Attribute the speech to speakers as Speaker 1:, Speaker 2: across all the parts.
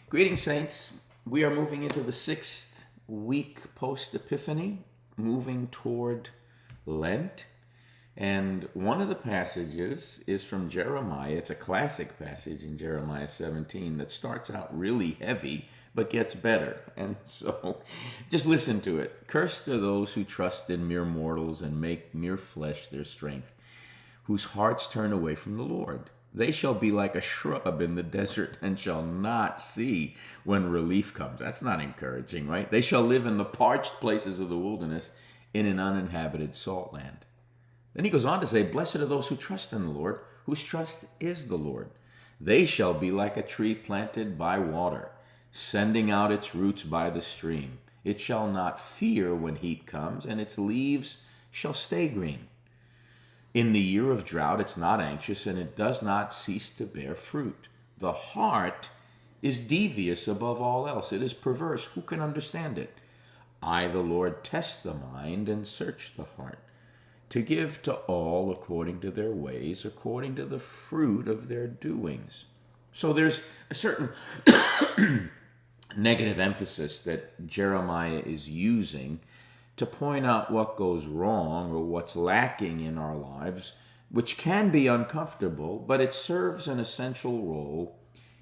Speaker 1: Greetings, Saints. We are moving into the 6th week post Epiphany, moving toward Lent. And one of the passages is from Jeremiah. It's a classic passage in Jeremiah 17 that starts out really heavy but gets better. And so just listen to it. Cursed are those who trust in mere mortals and make mere flesh their strength, whose hearts turn away from the Lord. They shall be like a shrub in the desert and shall not see when relief comes. That's not encouraging, right? They shall live in the parched places of the wilderness in an uninhabited salt land. Then he goes on to say, blessed are those who trust in the Lord, whose trust is the Lord. They shall be like a tree planted by water, sending out its roots by the stream. It shall not fear when heat comes, and its leaves shall stay green. In the year of drought, it's not anxious, and it does not cease to bear fruit. The heart is devious above all else. It is perverse. Who can understand it? I, the Lord, test the mind and search the heart, to give to all according to their ways, according to the fruit of their doings. So there's a certain negative emphasis that Jeremiah is using to point out what goes wrong or what's lacking in our lives, which can be uncomfortable, but it serves an essential role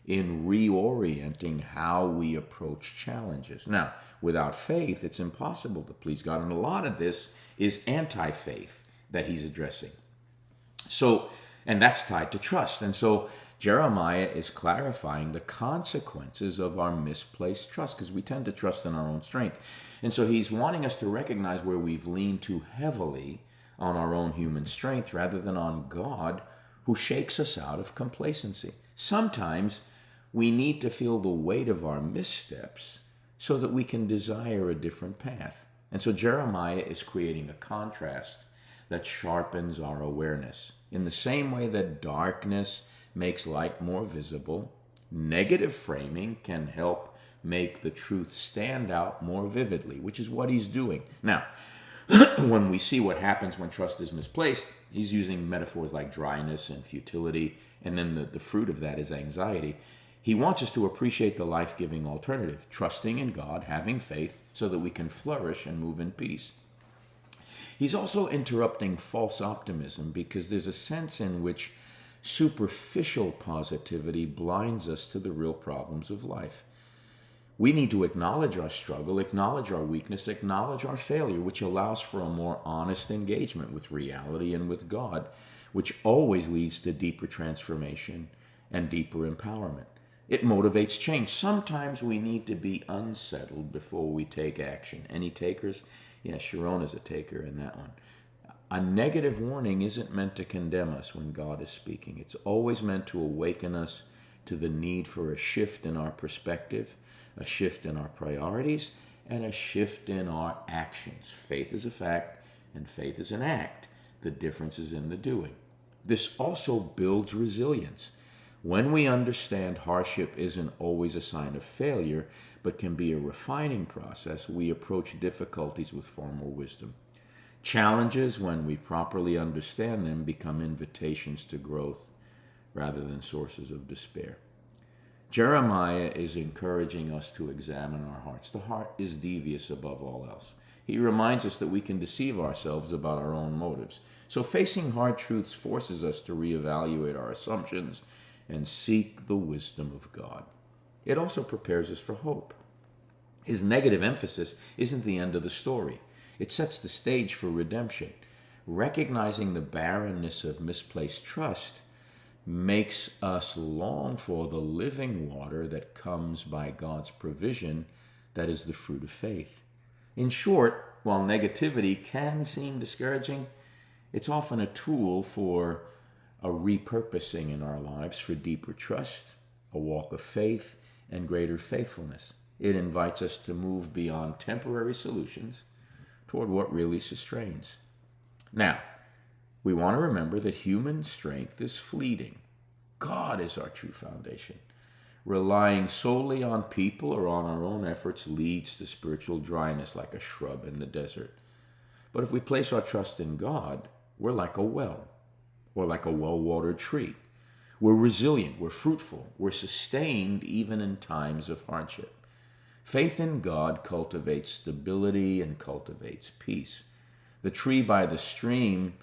Speaker 1: in reorienting how we approach challenges. Now, without faith, it's impossible to please God, and a lot of this is anti-faith that he's addressing. So, and that's tied to trust. And so Jeremiah is clarifying the consequences of our misplaced trust, because we tend to trust in our own strength. And so he's wanting us to recognize where we've leaned too heavily on our own human strength rather than on God, who shakes us out of complacency. Sometimes we need to feel the weight of our missteps so that we can desire a different path. And so Jeremiah is creating a contrast that sharpens our awareness. In the same way that darkness makes light more visible, negative framing can help make the truth stand out more vividly, which is what he's doing. Now, when we see what happens when trust is misplaced, he's using metaphors like dryness and futility, and then the fruit of that is anxiety. He wants us to appreciate the life-giving alternative, trusting in God, having faith, so that we can flourish and move in peace. He's also interrupting false optimism, because there's a sense in which superficial positivity blinds us to the real problems of life. We need to acknowledge our struggle, acknowledge our weakness, acknowledge our failure, which allows for a more honest engagement with reality and with God, which always leads to deeper transformation and deeper empowerment. It motivates change. Sometimes we need to be unsettled before we take action. Any takers? Yeah, Sharon is a taker in that one. A negative warning isn't meant to condemn us when God is speaking. It's always meant to awaken us to the need for a shift in our perspective, a shift in our priorities, and a shift in our actions. Faith is a fact, and faith is an act. The difference is in the doing. This also builds resilience. When we understand hardship isn't always a sign of failure, but can be a refining process, we approach difficulties with far more wisdom. Challenges, when we properly understand them, become invitations to growth rather than sources of despair. Jeremiah is encouraging us to examine our hearts. The heart is devious above all else. He reminds us that we can deceive ourselves about our own motives. So facing hard truths forces us to reevaluate our assumptions and seek the wisdom of God. It also prepares us for hope. His negative emphasis isn't the end of the story. It sets the stage for redemption. Recognizing the barrenness of misplaced trust makes us long for the living water that comes by God's provision, that is the fruit of faith. In short, while negativity can seem discouraging, it's often a tool for a repurposing in our lives for deeper trust, a walk of faith, and greater faithfulness. It invites us to move beyond temporary solutions toward what really sustains. Now, we want to remember that human strength is fleeting. God is our true foundation. Relying solely on people or on our own efforts leads to spiritual dryness, like a shrub in the desert. But if we place our trust in God, we're like a well, or like a well-watered tree. We're resilient, we're fruitful, we're sustained even in times of hardship. Faith in God cultivates stability and cultivates peace. The tree by the stream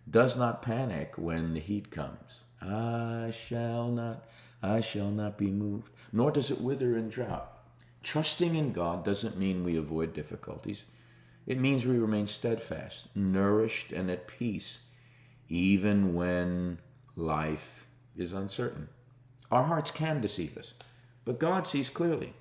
Speaker 1: does not panic when the heat comes. I shall not be moved, nor does it wither in drought. Trusting in God doesn't mean we avoid difficulties. It means we remain steadfast, nourished, and at peace, even when life is uncertain. Our hearts can deceive us, but God sees clearly.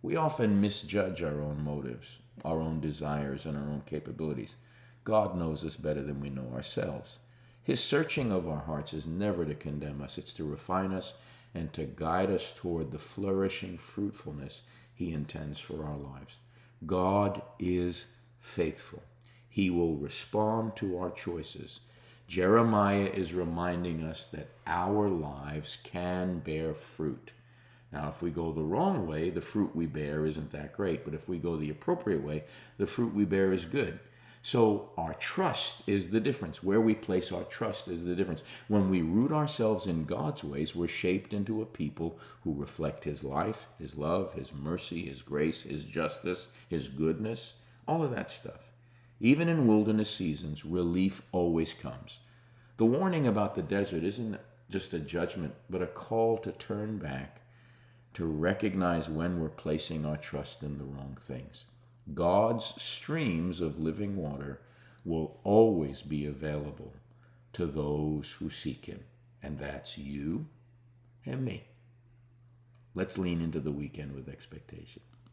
Speaker 1: We often misjudge our own motives, our own desires, and our own capabilities. God knows us better than we know ourselves. His searching of our hearts is never to condemn us, it's to refine us and to guide us toward the flourishing fruitfulness He intends for our lives. God is faithful. He will respond to our choices. Jeremiah is reminding us that our lives can bear fruit. Now, if we go the wrong way, the fruit we bear isn't that great. But if we go the appropriate way, the fruit we bear is good. So our trust is the difference. Where we place our trust is the difference. When we root ourselves in God's ways, we're shaped into a people who reflect His life, His love, His mercy, His grace, His justice, His goodness, all of that stuff. Even in wilderness seasons, relief always comes. The warning about the desert isn't just a judgment, but a call to turn back, to recognize when we're placing our trust in the wrong things. God's streams of living water will always be available to those who seek Him. And that's you and me. Let's lean into the weekend with expectation.